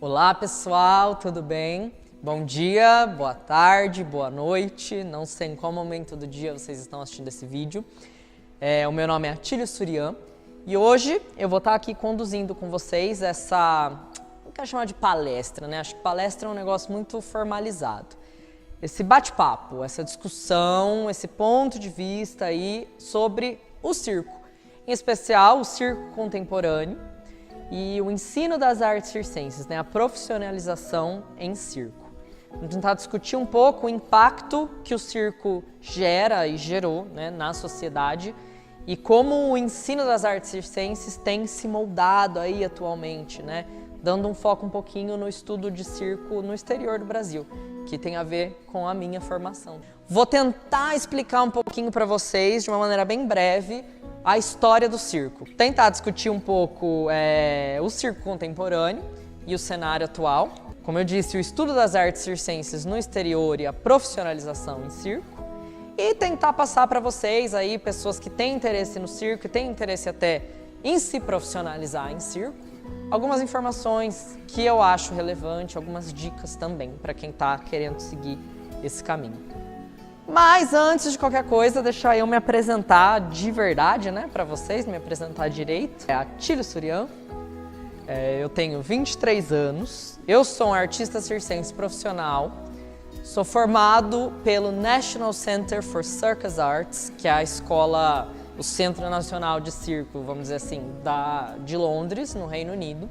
Olá pessoal, tudo bem? Bom dia, boa tarde, boa noite, não sei em qual momento do dia vocês estão assistindo esse vídeo. O meu nome é Atílio Surian e hoje eu vou estar aqui conduzindo com vocês não quero chamar de palestra, né? Acho que palestra é um negócio muito formalizado. Esse bate-papo, essa discussão, esse ponto de vista aí sobre o circo, em especial o circo contemporâneo e o ensino das artes circenses, né? A profissionalização em circo. Vamos tentar discutir um pouco o impacto que o circo gera e gerou, né, na sociedade e como o ensino das artes circenses tem se moldado aí atualmente, né? Dando um foco um pouquinho no estudo de circo no exterior do Brasil, que tem a ver com a minha formação. Vou tentar explicar um pouquinho para vocês, de uma maneira bem breve, a história do circo. Tentar discutir um pouco o circo contemporâneo e o cenário atual. Como eu disse, o estudo das artes circenses no exterior e a profissionalização em circo. E tentar passar para vocês aí, pessoas que têm interesse no circo e têm interesse até em se profissionalizar em circo, algumas informações que eu acho relevante, algumas dicas também para quem está querendo seguir esse caminho. Mas antes de qualquer coisa, deixar eu me apresentar de verdade, né, para vocês, me apresentar direito. Atílio Surian, eu tenho 23 anos, eu sou um artista circense profissional, sou formado pelo National Center for Circus Arts, que é a escola, o Centro Nacional de Circo, vamos dizer assim, de Londres, no Reino Unido.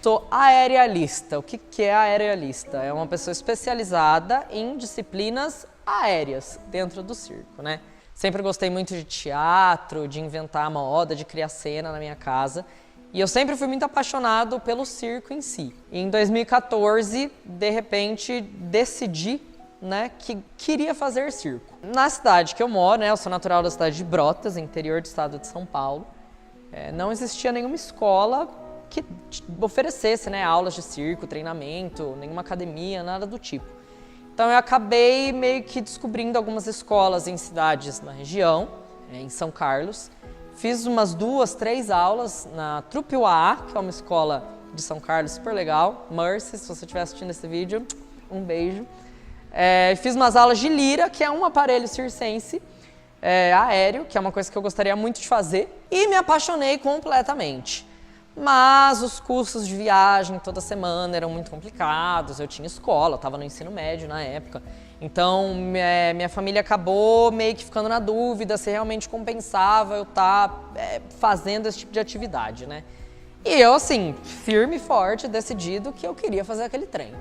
Sou aerialista. O que é aerialista? É uma pessoa especializada em disciplinas aéreas dentro do circo, né? Sempre gostei muito de teatro, de inventar moda, de criar cena na minha casa. E eu sempre fui muito apaixonado pelo circo em si. E em 2014, de repente, decidi, né, que queria fazer circo. Na cidade que eu moro, né, eu sou natural da cidade de Brotas, interior do estado de São Paulo, não existia nenhuma escola que oferecesse, né, aulas de circo, treinamento, nenhuma academia, nada do tipo. Então eu acabei meio que descobrindo algumas escolas em cidades na região, em São Carlos. Fiz umas 2, 3 aulas na Trupe UAA, que é uma escola de São Carlos super legal. Mercy, se você estiver assistindo esse vídeo, um beijo. Fiz umas aulas de lira, que é um aparelho circense aéreo, que é uma coisa que eu gostaria muito de fazer. E me apaixonei completamente. Mas os custos de viagem toda semana eram muito complicados, eu tinha escola, eu estava no ensino médio na época. Então, minha família acabou meio que ficando na dúvida se realmente compensava eu estar fazendo esse tipo de atividade, né? E eu, assim, firme e forte, decidido que eu queria fazer aquele trem.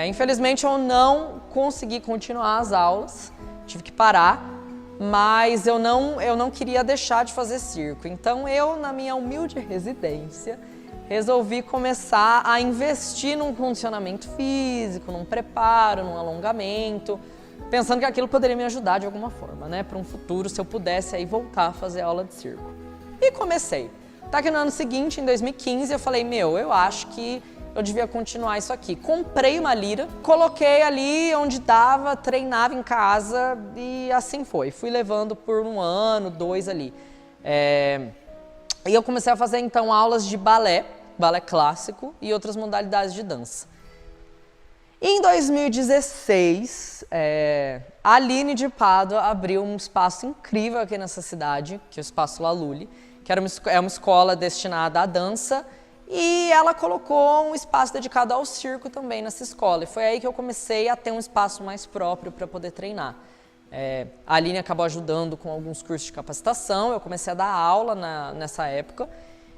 Infelizmente, eu não consegui continuar as aulas, tive que parar. Mas eu não queria deixar de fazer circo. Então eu, na minha humilde residência, resolvi começar a investir num condicionamento físico, num preparo, num alongamento, pensando que aquilo poderia me ajudar de alguma forma, né, para um futuro, se eu pudesse aí voltar a fazer aula de circo. E comecei. Tá que no ano seguinte, em 2015, eu falei, eu acho que eu devia continuar isso aqui. Comprei uma lira, coloquei ali onde dava, treinava em casa e assim foi. Fui levando por 1 ano, 2 ali. E eu comecei a fazer então aulas de balé clássico e outras modalidades de dança. Em 2016, a Aline de Pádua abriu um espaço incrível aqui nessa cidade, que é o Espaço Laluli, que é uma escola destinada à dança. E ela colocou um espaço dedicado ao circo também nessa escola. E foi aí que eu comecei a ter um espaço mais próprio para poder treinar. A Aline acabou ajudando com alguns cursos de capacitação, eu comecei a dar aula nessa época.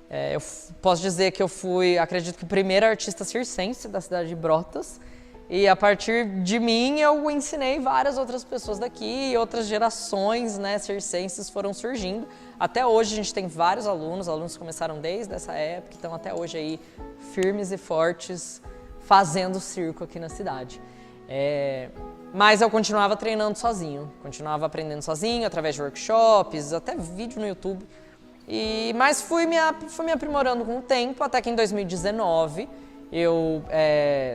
Eu posso dizer que eu fui, acredito que, o primeiro artista circense da cidade de Brotas. E a partir de mim eu ensinei várias outras pessoas daqui e outras gerações, né, circenses foram surgindo. Até hoje a gente tem vários alunos que começaram desde essa época, estão até hoje aí firmes e fortes fazendo circo aqui na cidade. Mas eu continuava treinando sozinho, continuava aprendendo sozinho através de workshops, até vídeo no YouTube. Mas fui me aprimorando com o tempo, até que em 2019...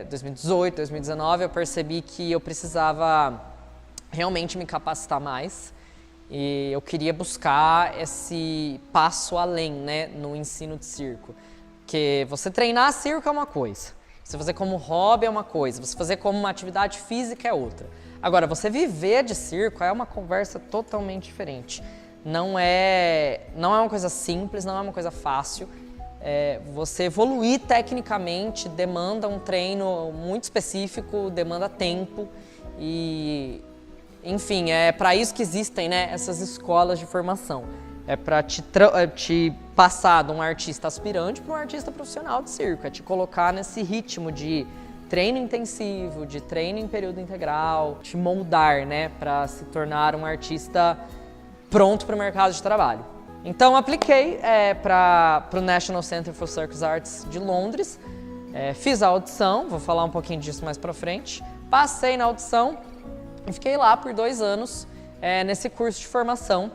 2018, 2019, eu percebi que eu precisava realmente me capacitar mais e eu queria buscar esse passo além, né, no ensino de circo. Porque você treinar circo é uma coisa, Você fazer como hobby é uma coisa, você fazer como uma atividade física é outra. Agora, você viver de circo é uma conversa totalmente diferente. Não é uma coisa simples, não é uma coisa fácil. Você evoluir tecnicamente demanda um treino muito específico, demanda tempo e, enfim, é para isso que existem, né, essas escolas de formação. É para te passar de um artista aspirante para um artista profissional de circo, é te colocar nesse ritmo de treino intensivo, de treino em período integral, te moldar, né, para se tornar um artista pronto para o mercado de trabalho. Então, apliquei para o National Center for Circus Arts de Londres, fiz a audição, vou falar um pouquinho disso mais para frente, passei na audição e fiquei lá por 2 anos nesse curso de formação,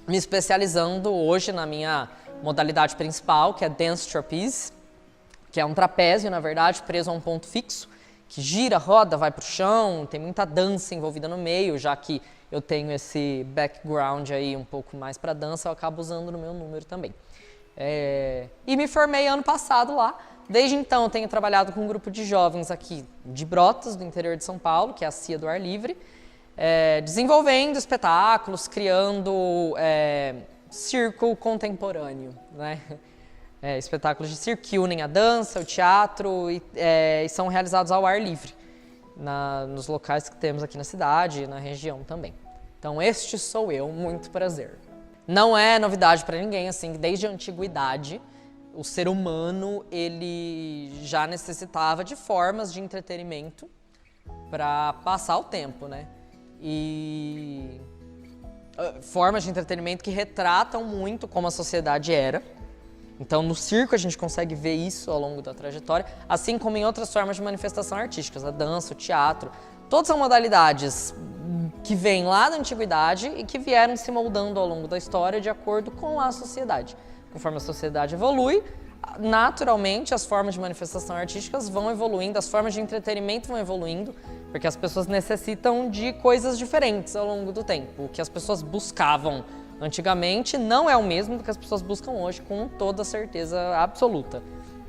me especializando hoje na minha modalidade principal, que é Dance Trapeze, que é um trapézio, na verdade, preso a um ponto fixo, que gira, roda, vai para o chão, tem muita dança envolvida no meio, já que eu tenho esse background aí um pouco mais para dança, eu acabo usando no meu número também. E me formei ano passado lá. Desde então, eu tenho trabalhado com um grupo de jovens aqui de Brotas, do interior de São Paulo, que é a CIA do Ar Livre, desenvolvendo espetáculos, criando circo contemporâneo, né? Espetáculos de circo que unem a dança, o teatro e são realizados ao ar livre, nos locais que temos aqui na cidade e na região também. Então, este sou eu, muito prazer. Não é novidade para ninguém, assim, desde a antiguidade, o ser humano, ele já necessitava de formas de entretenimento para passar o tempo, né? E formas de entretenimento que retratam muito como a sociedade era. Então, no circo a gente consegue ver isso ao longo da trajetória, assim como em outras formas de manifestação artísticas, a dança, o teatro. Todas são modalidades que vêm lá da antiguidade e que vieram se moldando ao longo da história de acordo com a sociedade. Conforme a sociedade evolui, naturalmente as formas de manifestação artísticas vão evoluindo, as formas de entretenimento vão evoluindo, porque as pessoas necessitam de coisas diferentes ao longo do tempo. O que as pessoas buscavam antigamente não é o mesmo do que as pessoas buscam hoje, com toda certeza absoluta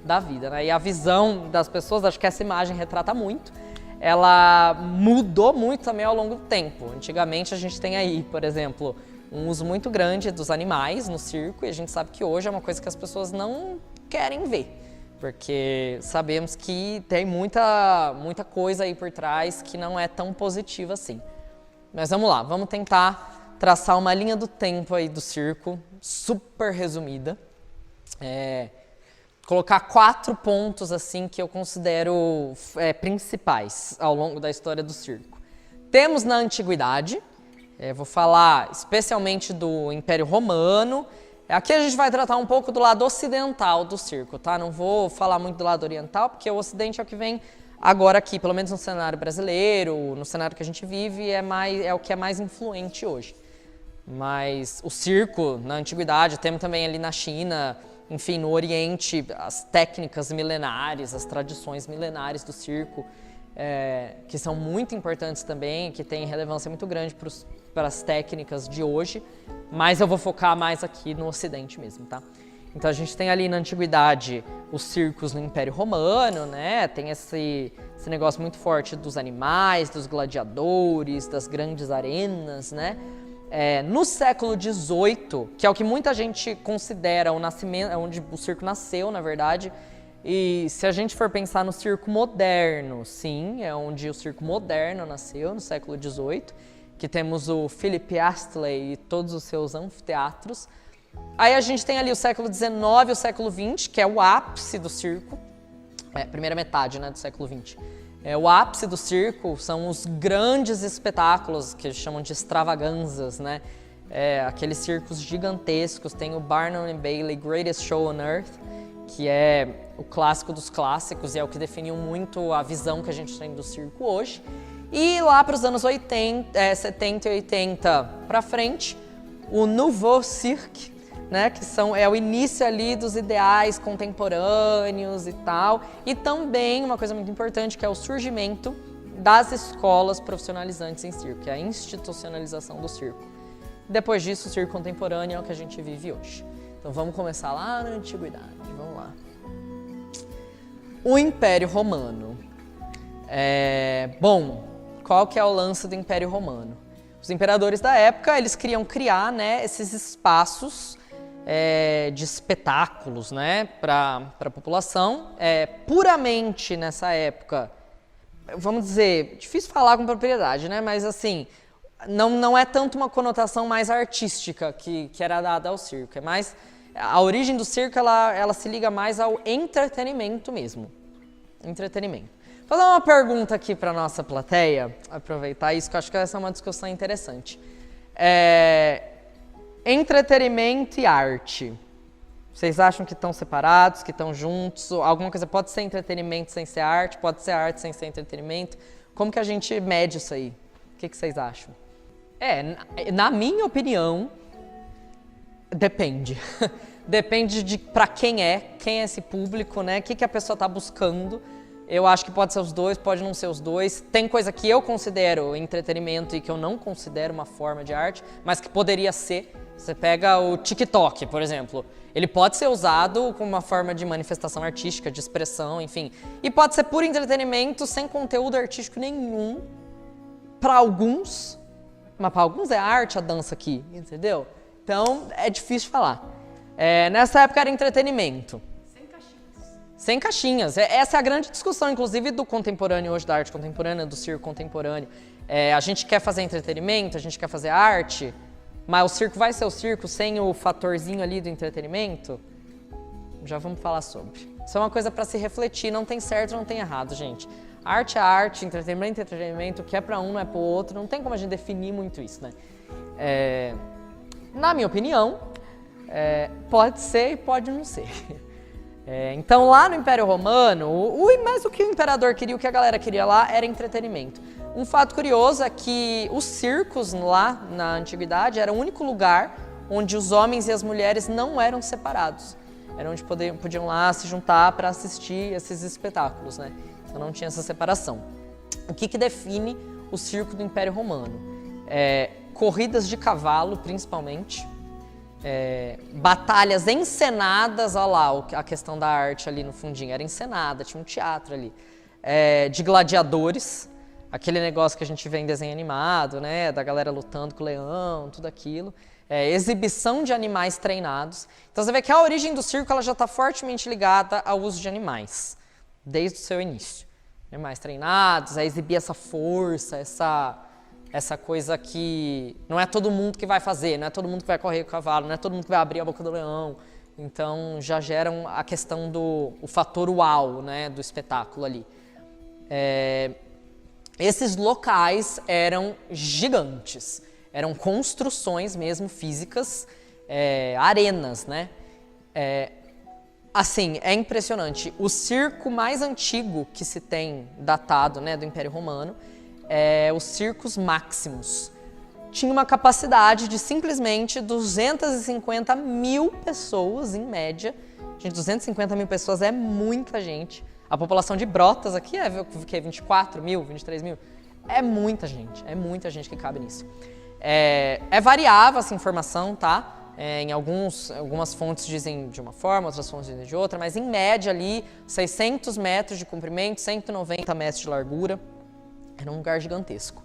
da vida, né? E a visão das pessoas, acho que essa imagem retrata muito, ela mudou muito também ao longo do tempo. Antigamente a gente tem aí, por exemplo, um uso muito grande dos animais no circo, e a gente sabe que hoje é uma coisa que as pessoas não querem ver, porque sabemos que tem muita coisa aí por trás que não é tão positiva assim. Mas vamos lá, vamos tentar traçar uma linha do tempo aí do circo, super resumida. Colocar 4 pontos assim que eu considero principais ao longo da história do circo. Temos na antiguidade, vou falar especialmente do Império Romano. Aqui a gente vai tratar um pouco do lado ocidental do circo, tá? Não vou falar muito do lado oriental, porque o ocidente é o que vem agora aqui, pelo menos no cenário brasileiro, no cenário que a gente vive, é o que é mais influente hoje. Mas o circo, na antiguidade, temos também ali na China, enfim, no Oriente, as técnicas milenares, as tradições milenares do circo, que são muito importantes também, que têm relevância muito grande para as técnicas de hoje, mas eu vou focar mais aqui no Ocidente mesmo, tá? Então a gente tem ali na antiguidade os circos no Império Romano, né? Tem esse negócio muito forte dos animais, dos gladiadores, das grandes arenas, né? No século XVIII, que é o que muita gente considera o nascimento, onde o circo nasceu, na verdade, e se a gente for pensar no circo moderno, sim, é onde o circo moderno nasceu, no século XVIII, que temos o Philip Astley e todos os seus anfiteatros. Aí a gente tem ali o século XIX e o século XX, que é o ápice do circo, primeira metade, né, do século XX. O ápice do circo são os grandes espetáculos, que eles chamam de extravaganzas, né? Aqueles circos gigantescos. Tem o Barnum and Bailey Greatest Show on Earth, que é o clássico dos clássicos e é o que definiu muito a visão que a gente tem do circo hoje. E lá para os anos 70 e 80 para frente, o Nouveau Cirque, né, que é o início ali dos ideais contemporâneos e tal, e também uma coisa muito importante que é o surgimento das escolas profissionalizantes em circo, que é a institucionalização do circo. Depois disso, o circo contemporâneo é o que a gente vive hoje. Então vamos começar lá na antiguidade, vamos lá. O Império Romano. Bom, qual que é o lance do Império Romano? Os imperadores da época, eles queriam criar, né, esses espaços de espetáculos, né, para a população. Puramente nessa época, vamos dizer, difícil falar com propriedade, né, mas assim, não é tanto uma conotação mais artística que era dada ao circo, é mais... A origem do circo, ela se liga mais ao entretenimento mesmo. Entretenimento. Vou fazer uma pergunta aqui para nossa plateia, aproveitar isso, que eu acho que essa é uma discussão interessante. Entretenimento e arte. Vocês acham que estão separados, que estão juntos? Alguma coisa pode ser entretenimento sem ser arte, pode ser arte sem ser entretenimento? Como que a gente mede isso aí? O que vocês acham? Na minha opinião, depende. Depende de para quem é esse público, né? O que a pessoa está buscando. Eu acho que pode ser os dois, pode não ser os dois. Tem coisa que eu considero entretenimento e que eu não considero uma forma de arte, mas que poderia ser. Você pega o TikTok, por exemplo. Ele pode ser usado como uma forma de manifestação artística, de expressão, enfim. E pode ser puro entretenimento, sem conteúdo artístico nenhum. Para alguns, mas para alguns é arte a dança aqui, entendeu? Então, é difícil de falar. Nessa época era entretenimento. Sem caixinhas. Sem caixinhas. Essa é a grande discussão, inclusive, do contemporâneo hoje, da arte contemporânea, do circo contemporâneo. A gente quer fazer entretenimento, a gente quer fazer arte, mas o circo vai ser o circo sem o fatorzinho ali do entretenimento? Já vamos falar sobre. Isso é uma coisa para se refletir, não tem certo, não tem errado, gente. Arte é arte, entretenimento é entretenimento, o que é para um não é para o outro, não tem como a gente definir muito isso, né? Na minha opinião, pode ser e pode não ser. Então, lá no Império Romano, mas o que o imperador queria, o que a galera queria lá, era entretenimento. Um fato curioso é que os circos lá na antiguidade era o único lugar onde os homens e as mulheres não eram separados. Era onde podiam lá se juntar para assistir esses espetáculos, né? Então não tinha essa separação. O que define o circo do Império Romano? Corridas de cavalo, principalmente. Batalhas encenadas, olha lá a questão da arte ali no fundinho, era encenada, tinha um teatro ali, de gladiadores, aquele negócio que a gente vê em desenho animado, né, da galera lutando com o leão, tudo aquilo, exibição de animais treinados. Então você vê que a origem do circo ela já está fortemente ligada ao uso de animais, desde o seu início. Animais treinados, a exibir essa força, essa coisa que não é todo mundo que vai fazer, não é todo mundo que vai correr com o cavalo, não é todo mundo que vai abrir a boca do leão. Então já geram a questão o fator uau, né, do espetáculo ali. Esses locais eram gigantes, eram construções mesmo físicas, arenas, né? Assim, é impressionante. O circo mais antigo que se tem datado, né, do Império Romano, os circos máximos. Tinha uma capacidade de simplesmente 250 mil pessoas, em média. Gente, 250 mil pessoas é muita gente. A população de Brotas aqui é 24 mil, 23 mil. É muita gente que cabe nisso. É variável essa informação, tá? Algumas fontes dizem de uma forma, outras fontes dizem de outra, mas em média ali, 600 metros de comprimento, 190 metros de largura. Era um lugar gigantesco.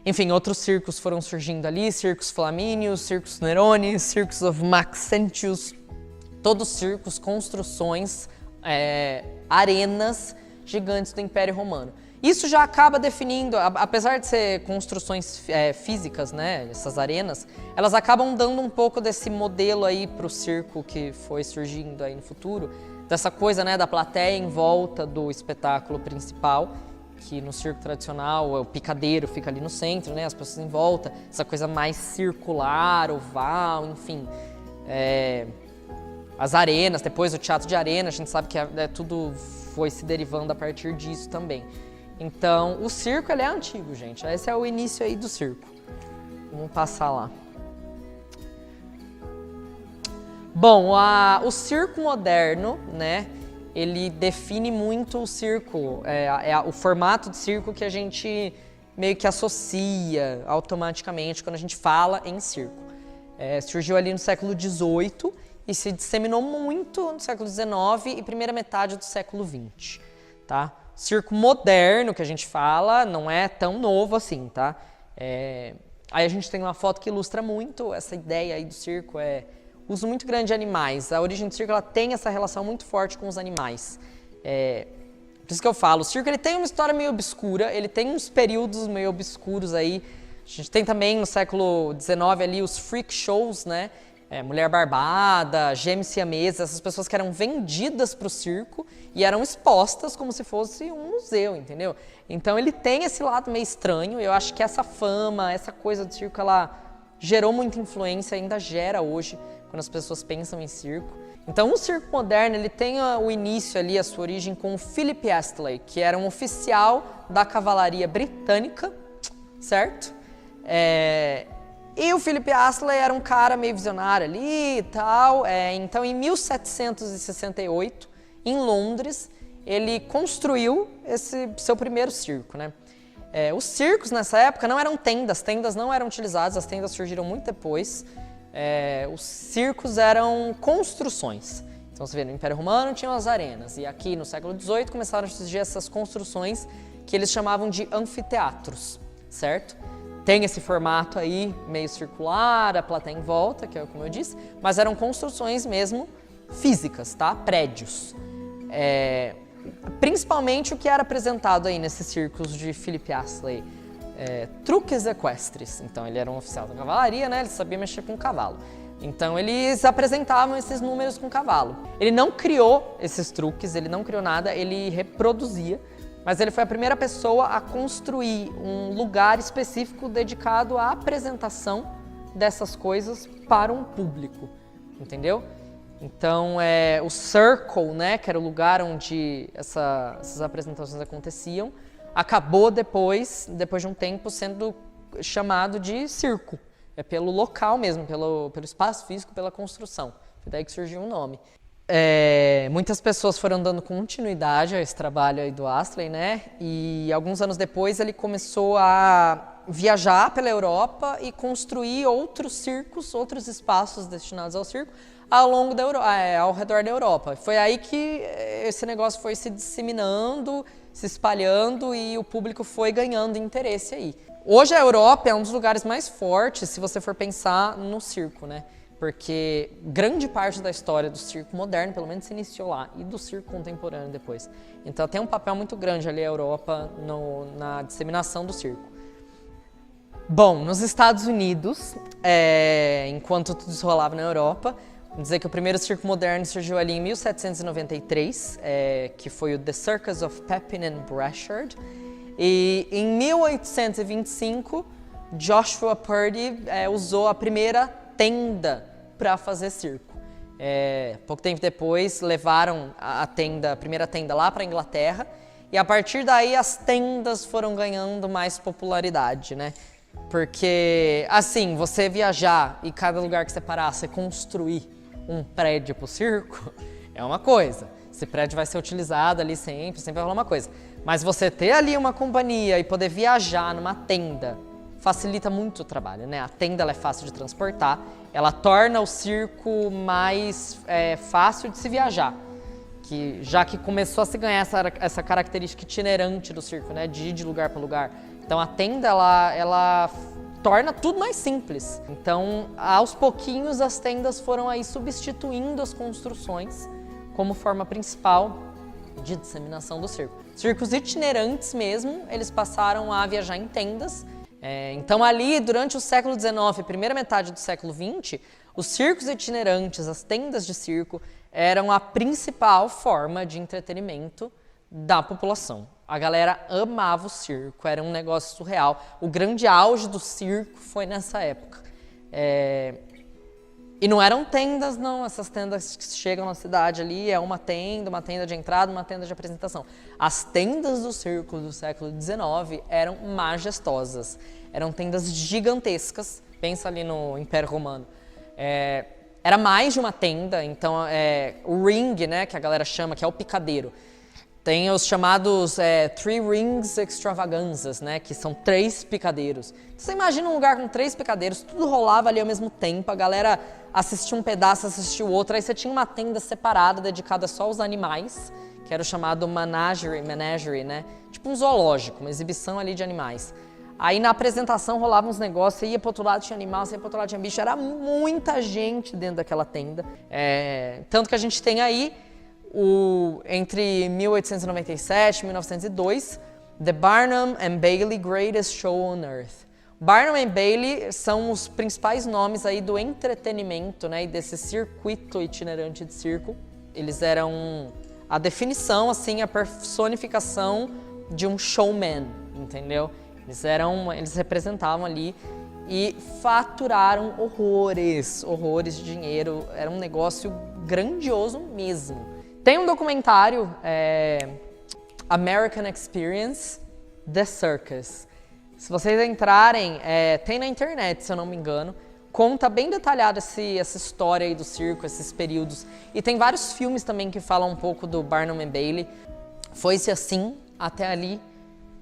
Enfim, outros circos foram surgindo ali, circos Flamínios, circos Neroni, circos of Maxentius, todos circos, construções, arenas gigantes do Império Romano. Isso já acaba definindo, apesar de ser construções físicas, né, essas arenas, elas acabam dando um pouco desse modelo aí para o circo que foi surgindo aí no futuro, dessa coisa, né, da plateia em volta do espetáculo principal, que no circo tradicional o picadeiro fica ali no centro, né, as pessoas em volta, essa coisa mais circular, oval, enfim. As arenas, depois o teatro de arena, a gente sabe que tudo foi se derivando a partir disso também. Então, o circo ele é antigo, gente. Esse é o início aí do circo. Vamos passar lá. Bom, o circo moderno, né? Ele define muito o circo, o formato de circo que a gente meio que associa automaticamente quando a gente fala em circo. Surgiu ali no século XVIII e se disseminou muito no século XIX e primeira metade do século XX, tá? Circo moderno, que a gente fala, não é tão novo assim, tá? Aí a gente tem uma foto que ilustra muito essa ideia aí do circo, uso muito grande de animais. A origem do circo, ela tem essa relação muito forte com os animais. Por isso que eu falo, o circo ele tem uma história meio obscura, ele tem uns períodos meio obscuros aí. A gente tem também no século XIX ali os freak shows, né? Mulher barbada, gêmeos siameses, essas pessoas que eram vendidas para o circo e eram expostas como se fosse um museu, entendeu? Então ele tem esse lado meio estranho. Eu acho que essa fama, essa coisa do circo, ela gerou muita influência, ainda gera hoje, quando as pessoas pensam em circo. Então o circo moderno, ele tem o início ali, a sua origem com o Philip Astley, que era um oficial da cavalaria britânica, certo? E o Philip Astley era um cara meio visionário ali e tal. Então, em 1768, em Londres, ele construiu esse seu primeiro circo, né? Os circos nessa época não eram tendas não eram utilizadas, as tendas surgiram muito depois. Os circos eram construções. Então, você vê, no Império Romano tinham as arenas, e aqui no século XVIII começaram a surgir essas construções que eles chamavam de anfiteatros, certo? Tem esse formato aí, meio circular, a plateia em volta, que é como eu disse, mas eram construções mesmo físicas, tá? Prédios. Principalmente o que era apresentado aí nesses circos de Philip Astley, truques equestres. Então ele era um oficial da cavalaria, né? Ele sabia mexer com cavalo. Então eles apresentavam esses números com cavalo. Ele não criou esses truques, ele não criou nada, ele reproduzia. Mas ele foi a primeira pessoa a construir um lugar específico dedicado à apresentação dessas coisas para um público, entendeu? Então, o Circle, né, que era o lugar onde essas apresentações aconteciam, acabou depois de um tempo, sendo chamado de circo. Pelo local mesmo, pelo espaço físico, pela construção. Foi daí que surgiu o nome. Muitas pessoas foram dando continuidade a esse trabalho aí do Astley, né? E alguns anos depois ele começou a viajar pela Europa e construir outros circos, outros espaços destinados ao circo ao redor da Europa. Foi aí que esse negócio foi se disseminando, se espalhando e o público foi ganhando interesse aí. Hoje a Europa é um dos lugares mais fortes se você for pensar no circo, né? Porque grande parte da história do circo moderno, pelo menos, se iniciou lá, e do circo contemporâneo depois. Então tem um papel muito grande ali a Europa na disseminação do circo. Bom, nos Estados Unidos, enquanto tudo isso rolava na Europa, vamos dizer que o primeiro circo moderno surgiu ali em 1793, que foi o The Circus of Pepin and Brashard. E em 1825, Joshua Purdy usou a primeira tenda para fazer circo. Pouco tempo depois, levaram a primeira tenda lá para a Inglaterra, e a partir daí as tendas foram ganhando mais popularidade, né? Porque, assim, você viajar e cada lugar que você parar, você construir um prédio para o circo, é uma coisa. Esse prédio vai ser utilizado ali sempre vai rolar uma coisa. Mas você ter ali uma companhia e poder viajar numa tenda facilita muito o trabalho, né? A tenda ela é fácil de transportar, ela torna o circo mais fácil de se viajar, já que começou a se ganhar essa característica itinerante do circo, né? De ir de lugar para lugar. Então a tenda ela torna tudo mais simples. Então, aos pouquinhos, as tendas foram aí substituindo as construções como forma principal de disseminação do circo. Circos itinerantes mesmo, eles passaram a viajar em tendas. Então ali, durante o século XIX, primeira metade do século XX, os circos itinerantes, as tendas de circo, eram a principal forma de entretenimento da população. A galera amava o circo, era um negócio surreal. O grande auge do circo foi nessa época. E não eram tendas, não, essas tendas que chegam na cidade ali, é uma tenda de entrada, uma tenda de apresentação. As tendas do circo do século XIX eram majestosas, eram tendas gigantescas, pensa ali no Império Romano. Era mais de uma tenda, então o ring, né, que a galera chama, que é o picadeiro, Tem os chamados Three Rings Extravaganzas, né? Que são 3 picadeiros. Você imagina um lugar com 3 picadeiros, tudo rolava ali ao mesmo tempo, a galera assistia um pedaço, assistia o outro, aí você tinha uma tenda separada, dedicada só aos animais, que era o chamado menagerie, né? Tipo um zoológico, uma exibição ali de animais. Aí na apresentação rolava uns negócios, você ia pro outro lado, tinha animal, você ia pro outro lado, tinha bicho, era muita gente dentro daquela tenda. Tanto que a gente tem aí, entre 1897 e 1902, The Barnum and Bailey Greatest Show on Earth. Barnum and Bailey são os principais nomes aí do entretenimento, né, e desse circuito itinerante de circo. Eles eram a definição, assim, a personificação de um showman, entendeu? Eles representavam ali e faturaram horrores de dinheiro. Era um negócio grandioso mesmo. Tem um documentário, American Experience, The Circus. Se vocês entrarem, tem na internet, se eu não me engano, conta bem detalhado essa história aí do circo, esses períodos. E tem vários filmes também que falam um pouco do Barnum and Bailey. Foi-se assim até ali,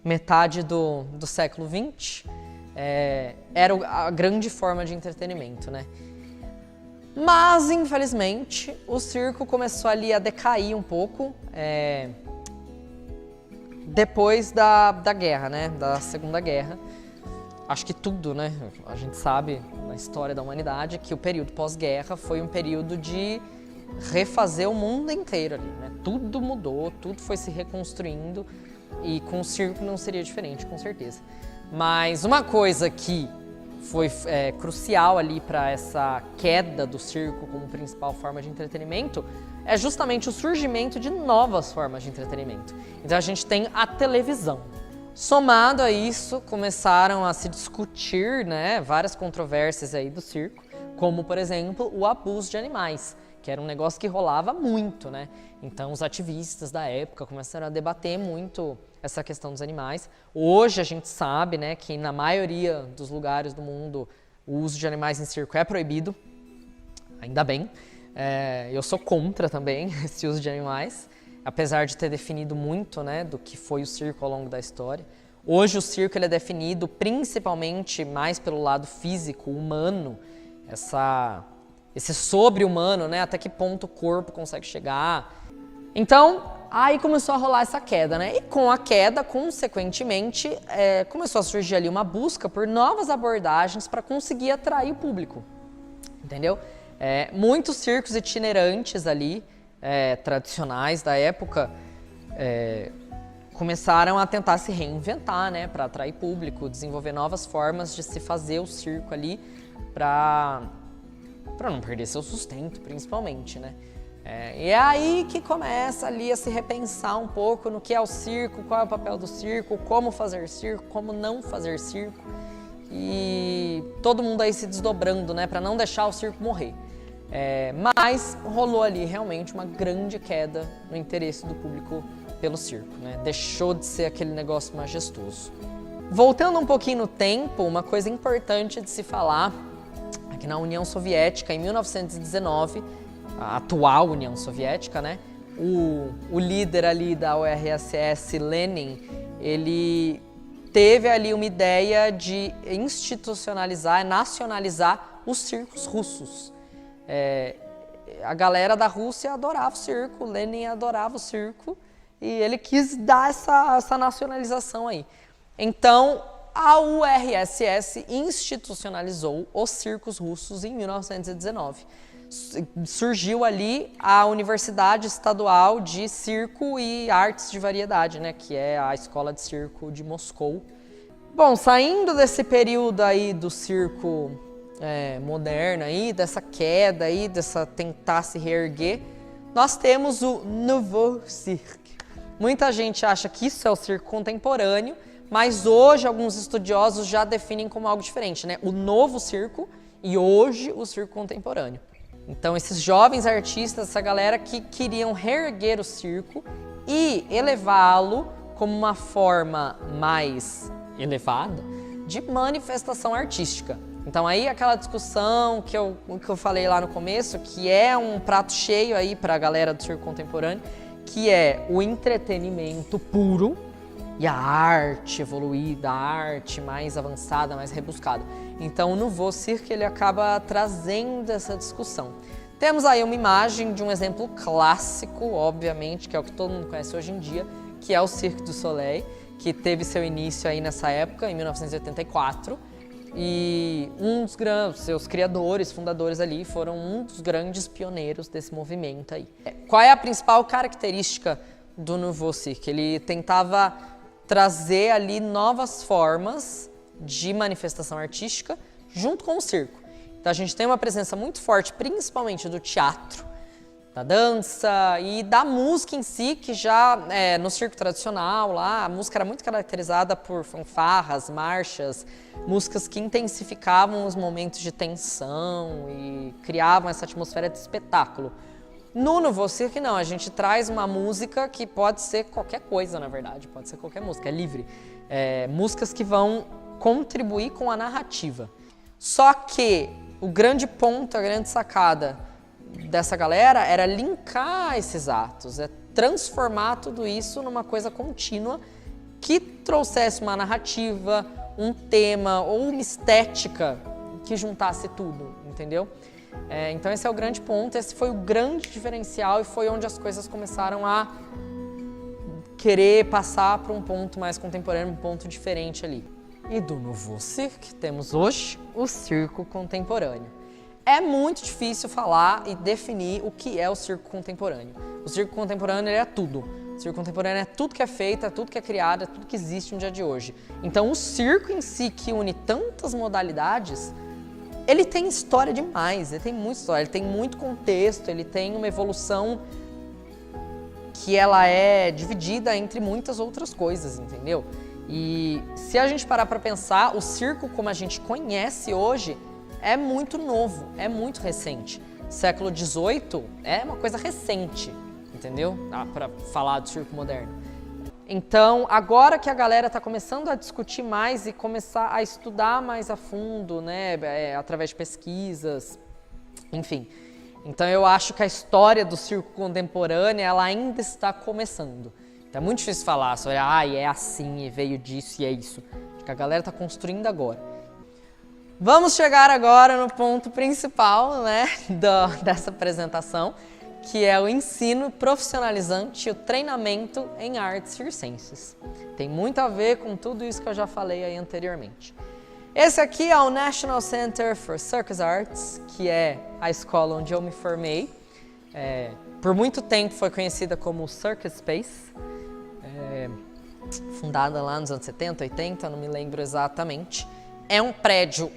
metade do século XX. Era a grande forma de entretenimento, né? Mas, infelizmente, o circo começou ali a decair um pouco depois da guerra, né? Da Segunda Guerra. Acho que tudo, né? A gente sabe na história da humanidade que o período pós-guerra foi um período de refazer o mundo inteiro ali, né? Tudo mudou, tudo foi se reconstruindo e com o circo não seria diferente, com certeza. Mas uma coisa que foi crucial ali para essa queda do circo como principal forma de entretenimento é justamente o surgimento de novas formas de entretenimento. Então a gente tem a televisão. Somado a isso, começaram a se discutir, né, várias controvérsias aí do circo, como, por exemplo, o abuso de animais, que era um negócio que rolava muito, né? Então os ativistas da época começaram a debater muito essa questão dos animais. Hoje a gente sabe, né, que na maioria dos lugares do mundo o uso de animais em circo é proibido, ainda bem. Eu sou contra também esse uso de animais, apesar de ter definido muito, né, do que foi o circo ao longo da história. Hoje o circo ele é definido principalmente mais pelo lado físico, humano, esse sobre-humano, né, até que ponto o corpo consegue chegar. Então, aí começou a rolar essa queda, né? E com a queda, consequentemente, começou a surgir ali uma busca por novas abordagens para conseguir atrair o público, entendeu? Muitos circos itinerantes ali, tradicionais da época, começaram a tentar se reinventar, né? Para atrair público, desenvolver novas formas de se fazer o circo ali para não perder seu sustento, principalmente, né? E é aí que começa ali a se repensar um pouco no que é o circo, qual é o papel do circo, como fazer circo, como não fazer circo. E todo mundo aí se desdobrando, né, para não deixar o circo morrer. Mas rolou ali realmente uma grande queda no interesse do público pelo circo, né? Deixou de ser aquele negócio majestoso. Voltando um pouquinho no tempo, uma coisa importante de se falar é que na União Soviética, em 1919, a atual União Soviética, né? O líder ali da URSS, Lenin, ele teve ali uma ideia de institucionalizar, nacionalizar os circos russos. A galera da Rússia adorava o circo, Lenin adorava o circo e ele quis dar essa nacionalização aí. Então, a URSS institucionalizou os circos russos em 1919. Surgiu ali a Universidade Estadual de Circo e Artes de Variedade, né, que é a Escola de Circo de Moscou. Bom, saindo desse período aí do circo moderno aí, dessa queda aí, dessa tentar se reerguer, nós temos o Nouveau Cirque. Muita gente acha que isso é o circo contemporâneo, mas hoje alguns estudiosos já definem como algo diferente, né? O novo circo e hoje o circo contemporâneo. Então, esses jovens artistas, essa galera que queriam reerguer o circo e elevá-lo como uma forma mais elevada de manifestação artística. Então, aí aquela discussão que eu falei lá no começo, que é um prato cheio aí para a galera do circo contemporâneo, que é o entretenimento puro e a arte evoluída, a arte mais avançada, mais rebuscada. Então o Nouveau Cirque ele acaba trazendo essa discussão. Temos aí uma imagem de um exemplo clássico, obviamente, que é o que todo mundo conhece hoje em dia, que é o Cirque du Soleil, que teve seu início aí nessa época, em 1984, e seus criadores, fundadores ali, foram um dos grandes pioneiros desse movimento aí. Qual é a principal característica do Nouveau Cirque? Ele tentava trazer ali novas formas de manifestação artística junto com o circo. Então a gente tem uma presença muito forte, principalmente do teatro, da dança e da música em si, que já no circo tradicional lá, a música era muito caracterizada por fanfarras, marchas, músicas que intensificavam os momentos de tensão e criavam essa atmosfera de espetáculo. No Nouveau Cirque não, a gente traz uma música que pode ser qualquer coisa, na verdade, pode ser qualquer música, é livre. Músicas que vão contribuir com a narrativa. Só que o grande ponto, a grande sacada dessa galera era linkar esses atos, transformar tudo isso numa coisa contínua que trouxesse uma narrativa, um tema ou uma estética que juntasse tudo, entendeu? Então esse é o grande ponto, esse foi o grande diferencial e foi onde as coisas começaram a querer passar para um ponto mais contemporâneo, um ponto diferente ali. E do Nouveau Cirque temos hoje o circo contemporâneo. É muito difícil falar e definir o que é o circo contemporâneo. O circo contemporâneo ele é tudo. O circo contemporâneo é tudo que é feito, é tudo que é criado, é tudo que existe no dia de hoje. Então o circo em si, que une tantas modalidades, ele tem história demais, ele tem muita história, ele tem muito contexto, ele tem uma evolução que ela é dividida entre muitas outras coisas, entendeu? E se a gente parar para pensar, o circo como a gente conhece hoje é muito novo, é muito recente. Século XVIII é uma coisa recente, entendeu? Para falar do circo moderno. Então, agora que a galera está começando a discutir mais e começar a estudar mais a fundo, né, através de pesquisas, enfim. Então, eu acho que a história do circo contemporâneo, ela ainda está começando. Então, é muito difícil falar sobre, é assim, e veio disso, e é isso. Acho que a galera está construindo agora. Vamos chegar agora no ponto principal, né, dessa apresentação, que é o ensino profissionalizante e o treinamento em artes circenses. Tem muito a ver com tudo isso que eu já falei aí anteriormente. Esse aqui é o National Center for Circus Arts, que é a escola onde eu me formei. Por muito tempo foi conhecida como Circus Space, fundada lá nos anos 70, 80, não me lembro exatamente. É um prédio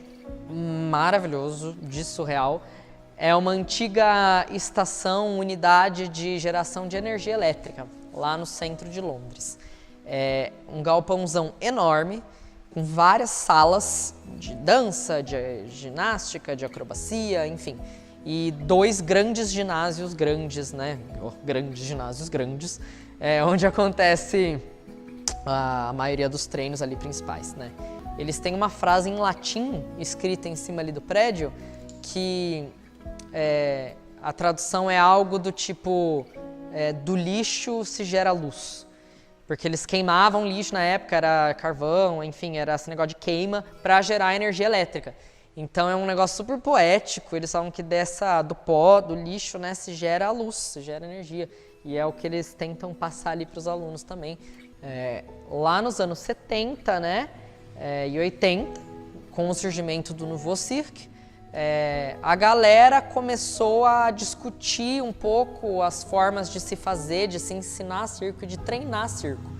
maravilhoso, de surreal. É uma antiga estação, unidade de geração de energia elétrica, lá no centro de Londres. É um galpãozão enorme, com várias salas de dança, de ginástica, de acrobacia, enfim. E 2 grandes ginásios grandes, né? Grandes ginásios grandes, onde acontece a maioria dos treinos ali principais, né? Eles têm uma frase em latim escrita em cima ali do prédio que a tradução é algo do tipo do lixo se gera luz. Porque eles queimavam lixo na época, era carvão, enfim, era esse negócio de queima para gerar energia elétrica. Então é um negócio super poético, eles falam que do pó, do lixo, né, se gera a luz, se gera energia. E é o que eles tentam passar ali para os alunos também. Lá nos anos 70, né, e 80, com o surgimento do Nouveau Cirque, a galera começou a discutir um pouco as formas de se fazer, de se ensinar circo e de treinar circo.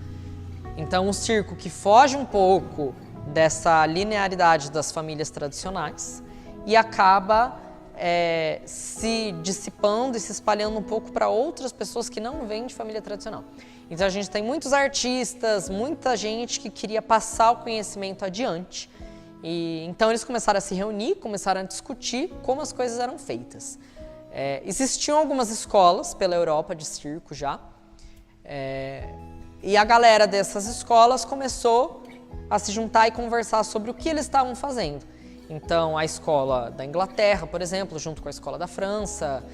Então, um circo que foge um pouco dessa linearidade das famílias tradicionais e acaba se dissipando e se espalhando um pouco para outras pessoas que não vêm de família tradicional. Então, a gente tem muitos artistas, muita gente que queria passar o conhecimento adiante. Então eles começaram a se reunir, começaram a discutir como as coisas eram feitas. Existiam algumas escolas pela Europa de circo já, e a galera dessas escolas começou a se juntar e conversar sobre o que eles estavam fazendo. Então a escola da Inglaterra, por exemplo, junto com a escola da França,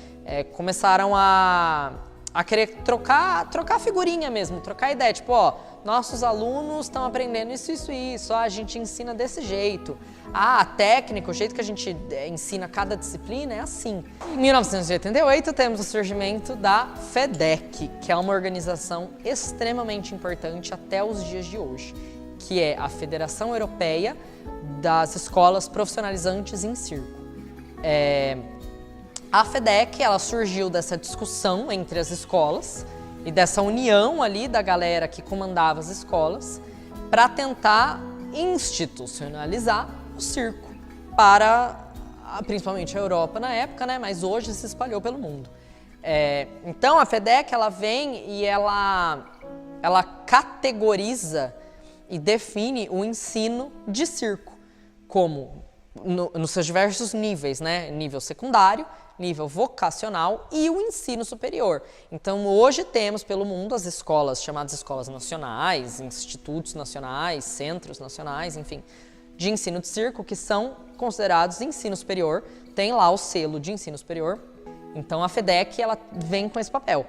começaram a a querer trocar figurinha mesmo, trocar ideia, tipo, ó, nossos alunos estão aprendendo isso, a gente ensina desse jeito. A técnica, o jeito que a gente ensina cada disciplina é assim. Em 1988 temos o surgimento da FEDEC, que é uma organização extremamente importante até os dias de hoje, que é a Federação Europeia das Escolas Profissionalizantes em Circo. A FEDEC, ela surgiu dessa discussão entre as escolas e dessa união ali da galera que comandava as escolas para tentar institucionalizar o circo para, principalmente a Europa na época, né? Mas hoje se espalhou pelo mundo. Então a FEDEC, ela vem e ela categoriza e define o ensino de circo como nos seus diversos níveis, né? Nível secundário, nível vocacional e o ensino superior. Então, hoje temos pelo mundo as escolas, chamadas escolas nacionais, institutos nacionais, centros nacionais, enfim, de ensino de circo, que são considerados ensino superior, tem lá o selo de ensino superior. Então, a FEDEC, ela vem com esse papel.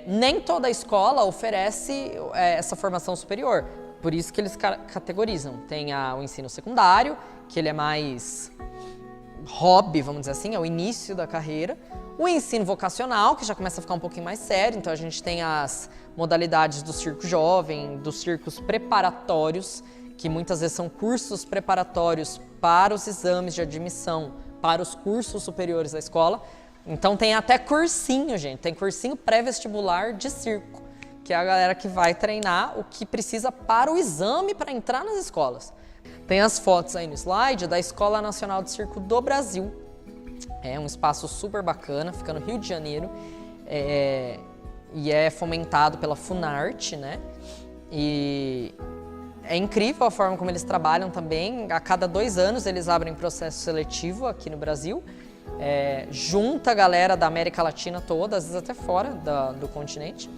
Nem toda escola oferece essa formação superior, por isso que eles categorizam. Tem o ensino secundário, que ele é mais hobby, vamos dizer assim, é o início da carreira. O ensino vocacional, que já começa a ficar um pouquinho mais sério, então a gente tem as modalidades do circo jovem, dos circos preparatórios, que muitas vezes são cursos preparatórios para os exames de admissão, para os cursos superiores da escola. Então tem até cursinho, gente, tem cursinho pré-vestibular de circo, que é a galera que vai treinar o que precisa para o exame para entrar nas escolas. Tem as fotos aí no slide da Escola Nacional de Circo do Brasil. É um espaço super bacana, fica no Rio de Janeiro, e é fomentado pela Funarte, né? E é incrível a forma como eles trabalham também. A cada 2 anos eles abrem processo seletivo aqui no Brasil, junta a galera da América Latina toda, às vezes até fora do continente.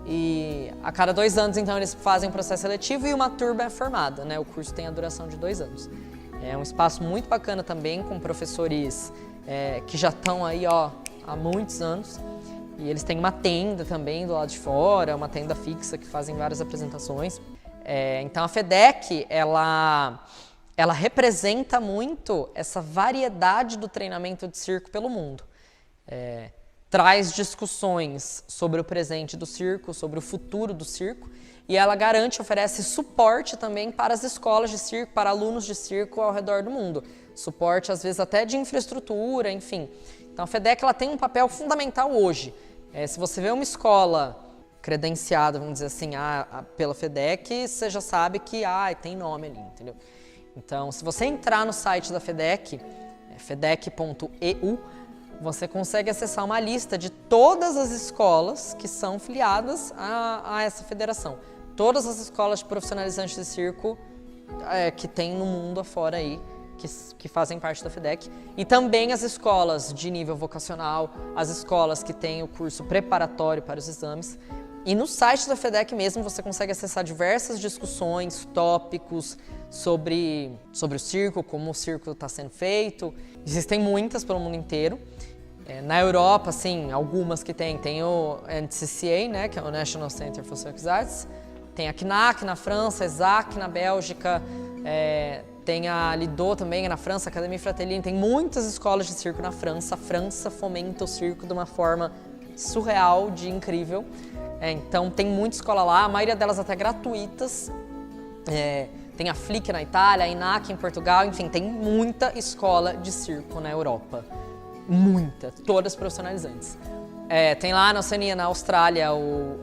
E a cada 2 anos, então, eles fazem um processo seletivo e uma turma é formada, né? O curso tem a duração de 2 anos. É um espaço muito bacana também, com professores que já estão aí, ó, há muitos anos. E eles têm uma tenda também do lado de fora, uma tenda fixa que fazem várias apresentações. Então, a FEDEC, ela representa muito essa variedade do treinamento de circo pelo mundo. Traz discussões sobre o presente do circo, sobre o futuro do circo, e ela oferece suporte também para as escolas de circo, para alunos de circo ao redor do mundo. Suporte, às vezes, até de infraestrutura, enfim. Então, a FEDEC, ela tem um papel fundamental hoje. Se você vê uma escola credenciada, vamos dizer assim, pela FEDEC, você já sabe que tem nome ali, entendeu? Então, se você entrar no site da FEDEC, fedec.eu, você consegue acessar uma lista de todas as escolas que são filiadas a essa federação. Todas as escolas de profissionalizantes de circo que tem no mundo afora aí, que fazem parte da FEDEC. E também as escolas de nível vocacional, as escolas que têm o curso preparatório para os exames. E no site da FEDEC mesmo você consegue acessar diversas discussões, tópicos sobre o circo, como o circo está sendo feito. Existem muitas pelo mundo inteiro. Na Europa, assim, algumas que tem o NCCA, né, que é o National Center for Circus Arts, tem a CNAC na França, a ESAC na Bélgica, tem a Lido também na França, a Académie Fratellini, tem muitas escolas de circo na França. A França fomenta o circo de uma forma surreal, de incrível. Então tem muita escola lá, a maioria delas até gratuitas. Tem a Flick na Itália, a INAC em Portugal, enfim, tem muita escola de circo na Europa. Muita, todas profissionalizantes. Tem lá na Oceania, na Austrália,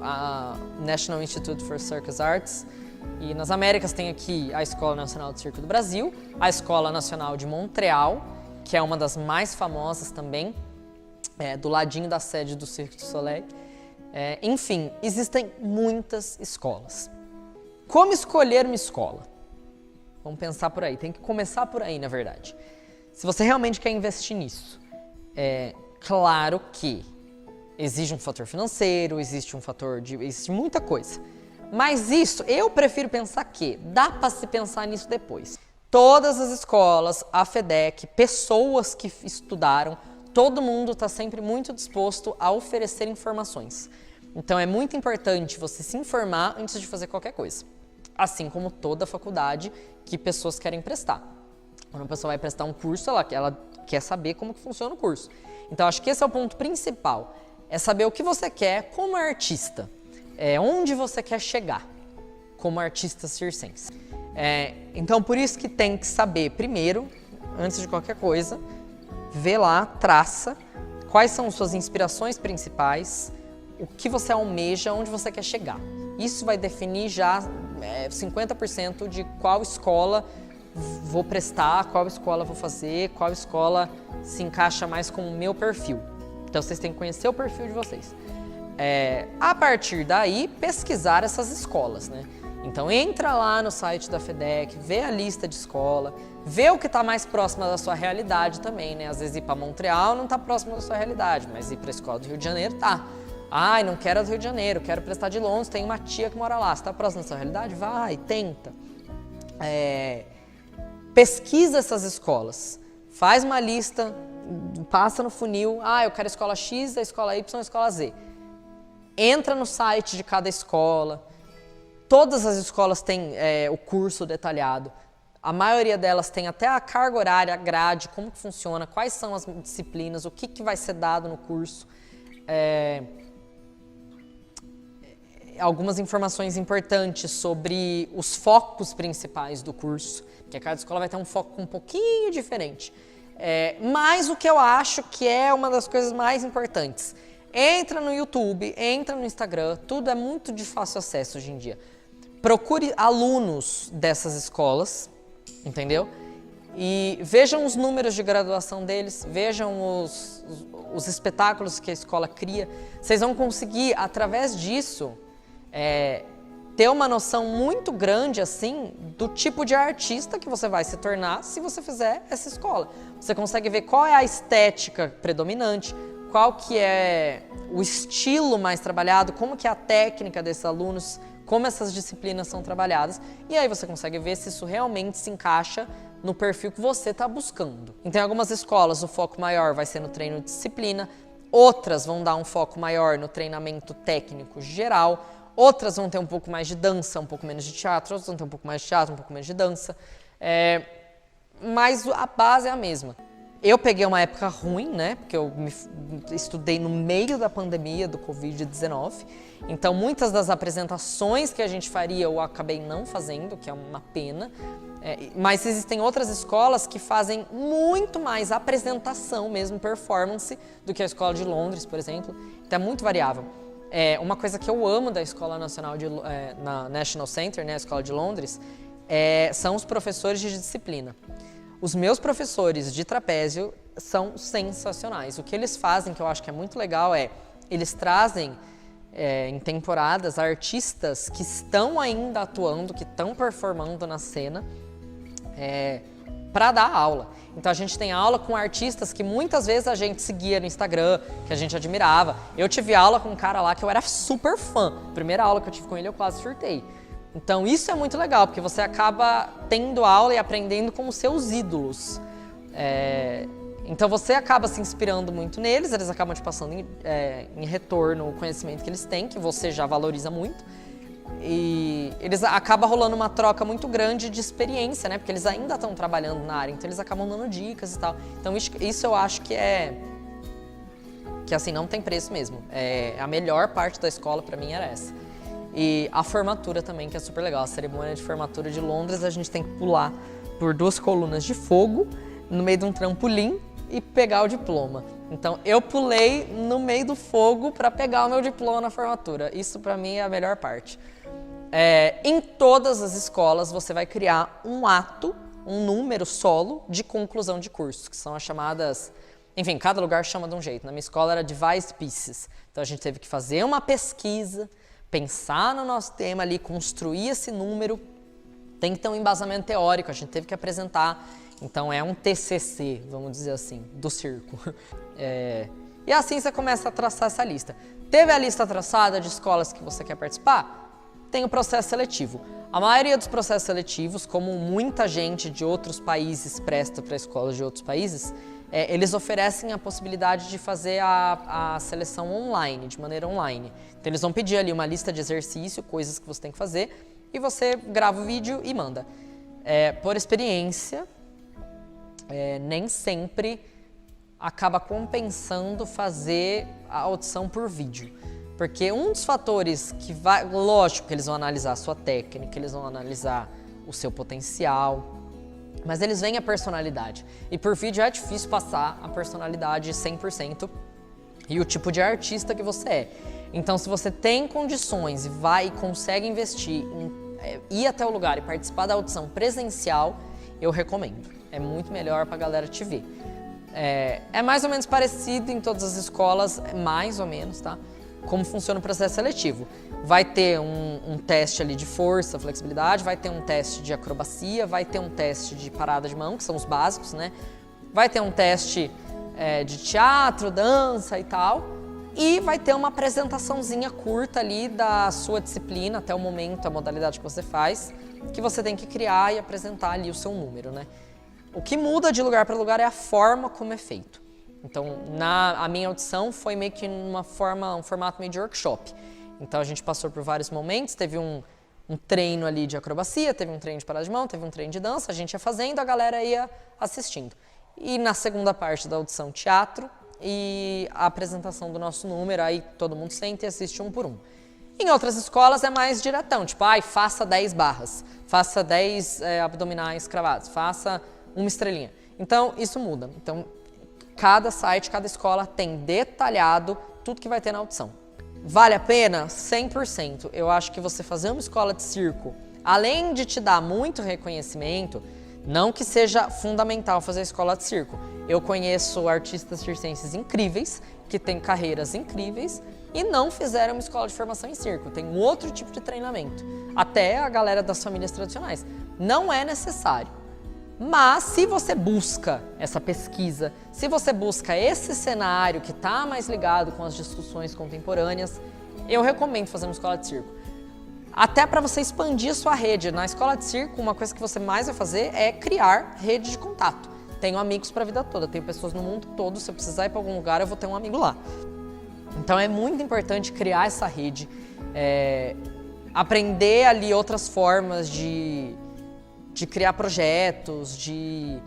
a National Institute for Circus Arts. E nas Américas tem aqui a Escola Nacional de Circo do Brasil, a Escola Nacional de Montreal, que é uma das mais famosas também, do ladinho da sede do Cirque du Soleil. Enfim, existem muitas escolas. Como escolher uma escola? Vamos pensar por aí, tem que começar por aí, na verdade. Se você realmente quer investir nisso, claro que exige um fator financeiro, existe muita coisa. Mas isso, eu prefiro pensar que dá para se pensar nisso depois. Todas as escolas, a FEDEC, pessoas que estudaram, todo mundo está sempre muito disposto a oferecer informações. Então é muito importante você se informar antes de fazer qualquer coisa. Assim como toda faculdade que pessoas querem prestar. Quando a pessoa vai prestar um curso, ela quer saber como que funciona o curso. Então acho que esse é o ponto principal. É saber o que você quer como artista. Onde você quer chegar como artista circense. Então por isso que tem que saber primeiro, antes de qualquer coisa, vê lá, traça quais são suas inspirações principais, o que você almeja, onde você quer chegar. Isso vai definir já 50% de qual escola vou prestar, qual escola vou fazer, qual escola se encaixa mais com o meu perfil. Então vocês têm que conhecer o perfil de vocês. A partir daí, pesquisar essas escolas, né? Então entra lá no site da FEDEC, vê a lista de escola, vê o que está mais próximo da sua realidade também, né? Às vezes ir para Montreal não está próximo da sua realidade, mas ir para a escola do Rio de Janeiro tá. Ai, não quero a do Rio de Janeiro, quero prestar de Londres, tem uma tia que mora lá. Se está próximo da sua realidade, vai, tenta. Pesquisa essas escolas, faz uma lista, passa no funil, eu quero a escola X, a escola Y, a escola Z. Entra no site de cada escola, todas as escolas têm o curso detalhado, a maioria delas tem até a carga horária, a grade, como que funciona, quais são as disciplinas, o que vai ser dado no curso. Algumas informações importantes sobre os focos principais do curso, porque cada escola vai ter um foco um pouquinho diferente. Mas o que eu acho que é uma das coisas mais importantes, entra no YouTube, entra no Instagram, tudo é muito de fácil acesso hoje em dia. Procure alunos dessas escolas, entendeu? E vejam os números de graduação deles, vejam os espetáculos que a escola cria. Vocês vão conseguir, através disso, ter uma noção muito grande assim do tipo de artista que você vai se tornar se você fizer essa escola. Você consegue ver qual é a estética predominante, qual que é o estilo mais trabalhado, como que é a técnica desses alunos, como essas disciplinas são trabalhadas, e aí você consegue ver se isso realmente se encaixa no perfil que você está buscando. Então, em algumas escolas o foco maior vai ser no treino de disciplina, outras vão dar um foco maior no treinamento técnico geral, outras vão ter um pouco mais de dança, um pouco menos de teatro, outras vão ter um pouco mais de teatro, um pouco menos de dança, mas a base é a mesma. Eu peguei uma época ruim, né, porque eu estudei no meio da pandemia do Covid-19, então muitas das apresentações que a gente faria eu acabei não fazendo, que é uma pena, mas existem outras escolas que fazem muito mais apresentação mesmo, performance, do que a Escola de Londres, por exemplo, então é muito variável. Uma coisa que eu amo da Escola Nacional na National Center, né, a Escola de Londres, são os professores de disciplina. Os meus professores de trapézio são sensacionais. O que eles fazem, que eu acho que é muito legal, eles trazem em temporadas artistas que estão ainda atuando, que estão performando na cena, para dar aula. Então a gente tem aula com artistas que muitas vezes a gente seguia no Instagram, que a gente admirava. Eu tive aula com um cara lá que eu era super fã. Primeira aula que eu tive com ele eu quase surtei. Então isso é muito legal, porque você acaba tendo aula e aprendendo com os seus ídolos. Então você acaba se inspirando muito neles, eles acabam te passando em retorno o conhecimento que eles têm, que você já valoriza muito. E eles acaba rolando uma troca muito grande de experiência, né? Porque eles ainda estão trabalhando na área, então eles acabam dando dicas e tal. Então isso eu acho que assim, não tem preço mesmo. A melhor parte da escola pra mim era essa. E a formatura também, que é super legal. A cerimônia de formatura de Londres, a gente tem que pular por 2 colunas de fogo, no meio de um trampolim e pegar o diploma. Então, eu pulei no meio do fogo para pegar o meu diploma na formatura. Isso, para mim, é a melhor parte. Em todas as escolas, você vai criar um ato, um número solo de conclusão de curso, que são as chamadas... Enfim, cada lugar chama de um jeito. Na minha escola era device pieces. Então, a gente teve que fazer uma pesquisa, pensar no nosso tema ali, construir esse número, tem que ter um embasamento teórico, a gente teve que apresentar, então é um TCC, vamos dizer assim, do circo. E assim você começa a traçar essa lista. Teve a lista traçada de escolas que você quer participar? Tem o processo seletivo. A maioria dos processos seletivos, como muita gente de outros países presta para escolas de outros países, eles oferecem a possibilidade de fazer a seleção online, de maneira online. Então eles vão pedir ali uma lista de exercício, coisas que você tem que fazer, e você grava o vídeo e manda. Por experiência, nem sempre acaba compensando fazer a audição por vídeo. Porque um dos fatores que vai... Lógico que eles vão analisar a sua técnica, eles vão analisar o seu potencial, mas eles veem a personalidade. E por vídeo é difícil passar a personalidade 100% e o tipo de artista que você é. Então, se você tem condições e vai e consegue investir em ir até o lugar e participar da audição presencial, eu recomendo. É muito melhor pra galera te ver. É mais ou menos parecido em todas as escolas, mais ou menos, tá? Como funciona o processo seletivo. Vai ter um teste ali de força, flexibilidade, vai ter um teste de acrobacia, vai ter um teste de parada de mão, que são os básicos, né? Vai ter um teste de teatro, dança e tal. E vai ter uma apresentaçãozinha curta ali da sua disciplina, até o momento, a modalidade que você faz, que você tem que criar e apresentar ali o seu número, né? O que muda de lugar para lugar é a forma como é feito. Então, a minha audição foi meio que um formato meio de workshop. Então, a gente passou por vários momentos, teve um treino ali de acrobacia, teve um treino de parada de mão, teve um treino de dança, a gente ia fazendo, a galera ia assistindo. E na segunda parte da audição, teatro e a apresentação do nosso número, aí todo mundo senta e assiste um por um. Em outras escolas é mais diretão, tipo, faça 10 barras, faça 10 abdominais cravados, faça uma estrelinha. Então, isso muda. Então, cada site, cada escola tem detalhado tudo que vai ter na audição. Vale a pena? 100%. Eu acho que você fazer uma escola de circo, além de te dar muito reconhecimento, não que seja fundamental fazer a escola de circo. Eu conheço artistas circenses incríveis, que têm carreiras incríveis, e não fizeram uma escola de formação em circo. Tem um outro tipo de treinamento. Até a galera das famílias tradicionais. Não é necessário. Mas se você busca essa pesquisa, se você busca esse cenário que está mais ligado com as discussões contemporâneas, eu recomendo fazer uma escola de circo. Até para você expandir a sua rede. Na escola de circo, uma coisa que você mais vai fazer é criar rede de contato. Tenho amigos para a vida toda, tenho pessoas no mundo todo, se eu precisar ir para algum lugar, eu vou ter um amigo lá. Então é muito importante criar essa rede, aprender ali outras formas de criar projetos, de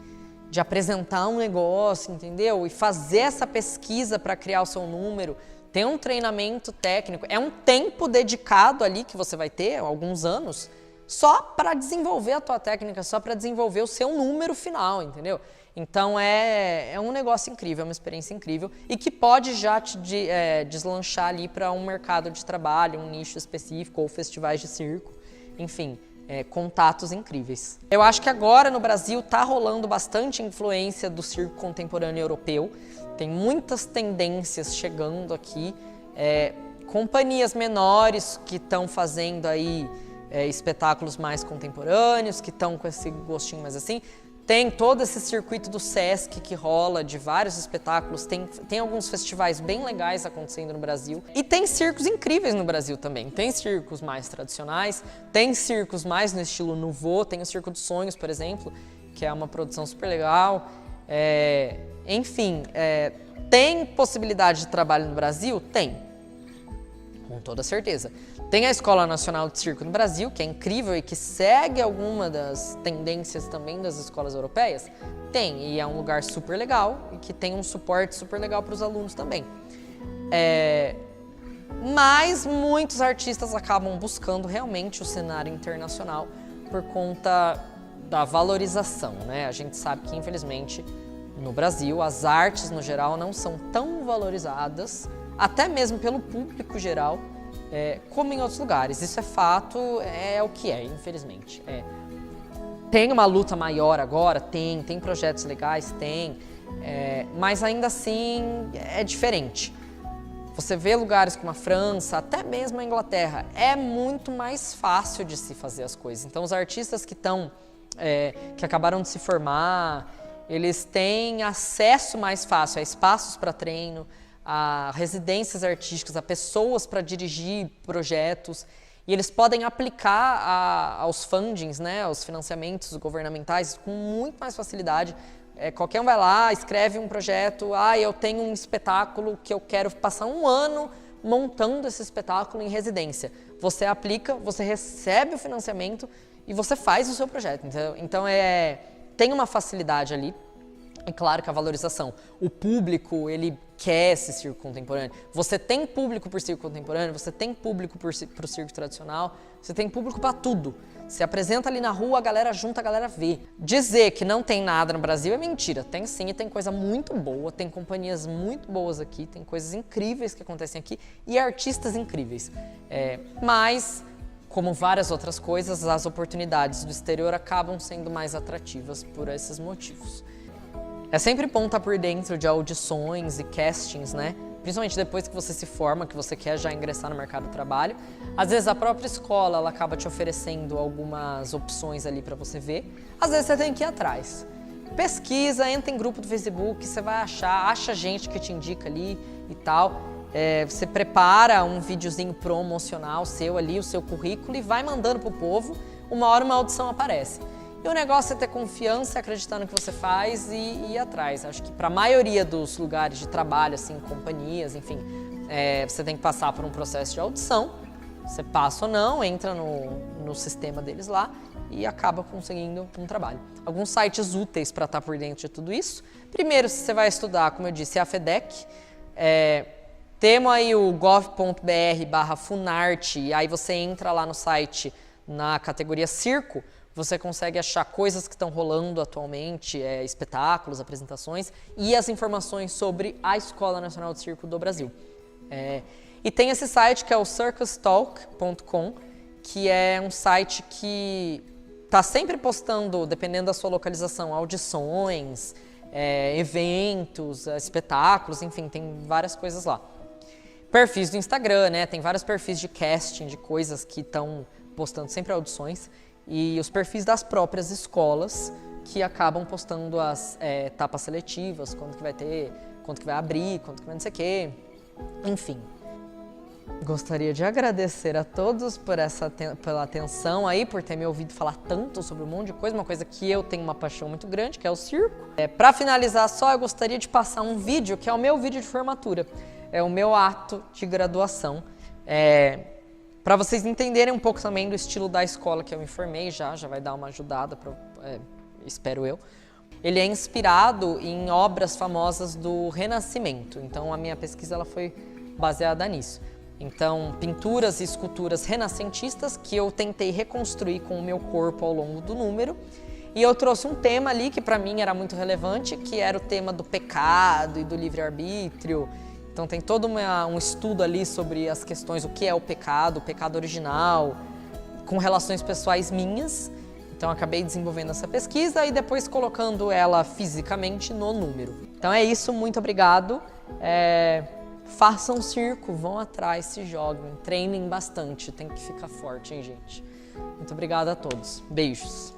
apresentar um negócio, entendeu? E fazer essa pesquisa para criar o seu número, ter um treinamento técnico, é um tempo dedicado ali que você vai ter, alguns anos, só para desenvolver a tua técnica, só para desenvolver o seu número final, entendeu? Então é um negócio incrível, é uma experiência incrível e que pode já te deslanchar ali para um mercado de trabalho, um nicho específico ou festivais de circo, enfim. Contatos incríveis. Eu acho que agora no Brasil está rolando bastante influência do circo contemporâneo europeu. Tem muitas tendências chegando aqui. Companhias menores que estão fazendo aí espetáculos mais contemporâneos, que estão com esse gostinho mais assim. Tem todo esse circuito do Sesc que rola de vários espetáculos, tem alguns festivais bem legais acontecendo no Brasil. E tem circos incríveis no Brasil também. Tem circos mais tradicionais, tem circos mais no estilo nouveau, tem o Circo dos Sonhos, por exemplo, que é uma produção super legal. Enfim, tem possibilidade de trabalho no Brasil? Tem, com toda certeza. Tem a Escola Nacional de Circo no Brasil, que é incrível e que segue alguma das tendências também das escolas europeias? Tem, e é um lugar super legal e que tem um suporte super legal para os alunos também. Mas muitos artistas acabam buscando realmente o cenário internacional por conta da valorização, né? A gente sabe que, infelizmente, no Brasil, as artes, no geral, não são tão valorizadas, até mesmo pelo público geral, como em outros lugares. Isso é fato, é o que é, infelizmente. Tem uma luta maior agora? Tem projetos legais? Tem, mas ainda assim é diferente. Você vê lugares como a França, até mesmo a Inglaterra, é muito mais fácil de se fazer as coisas. Então os artistas que acabaram de se formar, eles têm acesso mais fácil a espaços para treino, a residências artísticas, a pessoas para dirigir projetos, e eles podem aplicar aos fundings, né, aos financiamentos governamentais com muito mais facilidade. qualquer um vai lá, escreve um projeto, eu tenho um espetáculo que eu quero passar um ano montando esse espetáculo em residência. Você aplica, você recebe o financiamento e você faz o seu projeto. Então tem uma facilidade ali. É claro que a valorização, o público, ele quer esse circo contemporâneo. Você tem público por circo contemporâneo, você tem público para o circo tradicional, você tem público para tudo. Se apresenta ali na rua, a galera junta, a galera vê. Dizer que não tem nada no Brasil é mentira. Tem sim, e tem coisa muito boa, tem companhias muito boas aqui, tem coisas incríveis que acontecem aqui e artistas incríveis. Mas, como várias outras coisas, as oportunidades do exterior acabam sendo mais atrativas por esses motivos. É sempre bom estar por dentro de audições e castings, né? Principalmente depois que você se forma, que você quer já ingressar no mercado do trabalho. Às vezes a própria escola ela acaba te oferecendo algumas opções ali para você ver. Às vezes você tem que ir atrás. Pesquisa, entra em grupo do Facebook, você vai acha gente que te indica ali e tal. Você prepara um videozinho promocional seu ali, o seu currículo e vai mandando pro povo. Uma hora uma audição aparece. E o negócio é ter confiança, acreditar no que você faz e ir atrás. Acho que para a maioria dos lugares de trabalho, assim, companhias, enfim, você tem que passar por um processo de audição. Você passa ou não, entra no sistema deles lá e acaba conseguindo um trabalho. Alguns sites úteis para estar por dentro de tudo isso. Primeiro, se você vai estudar, como eu disse, é a FEDEC. Temos aí o gov.br/funarte, e aí você entra lá no site, na categoria circo, você consegue achar coisas que estão rolando atualmente, espetáculos, apresentações e as informações sobre a Escola Nacional de Circo do Brasil. E tem esse site que é o circustalk.com, que é um site que está sempre postando, dependendo da sua localização, audições, eventos, espetáculos, enfim, tem várias coisas lá. Perfis do Instagram, né? Tem vários perfis de casting, de coisas que estão postando sempre audições. E os perfis das próprias escolas que acabam postando as etapas seletivas, quando que vai ter, quando que vai abrir, quando que vai não sei o quê, enfim. Gostaria de agradecer a todos pela atenção aí, por ter me ouvido falar tanto sobre um monte de coisa, uma coisa que eu tenho uma paixão muito grande, que é o circo. Para finalizar só, eu gostaria de passar um vídeo, que é o meu vídeo de formatura, é o meu ato de graduação. Para vocês entenderem um pouco também do estilo da escola que eu me formei, já vai dar uma ajudada, espero eu. Ele é inspirado em obras famosas do Renascimento, então a minha pesquisa ela foi baseada nisso. Então, pinturas e esculturas renascentistas que eu tentei reconstruir com o meu corpo ao longo do número. E eu trouxe um tema ali que para mim era muito relevante, que era o tema do pecado e do livre-arbítrio. Então tem todo um estudo ali sobre as questões, o que é o pecado original, com relações pessoais minhas. Então acabei desenvolvendo essa pesquisa e depois colocando ela fisicamente no número. Então é isso, muito obrigado. Façam circo, vão atrás, se joguem, treinem bastante, tem que ficar forte, hein, gente? Muito obrigada a todos. Beijos.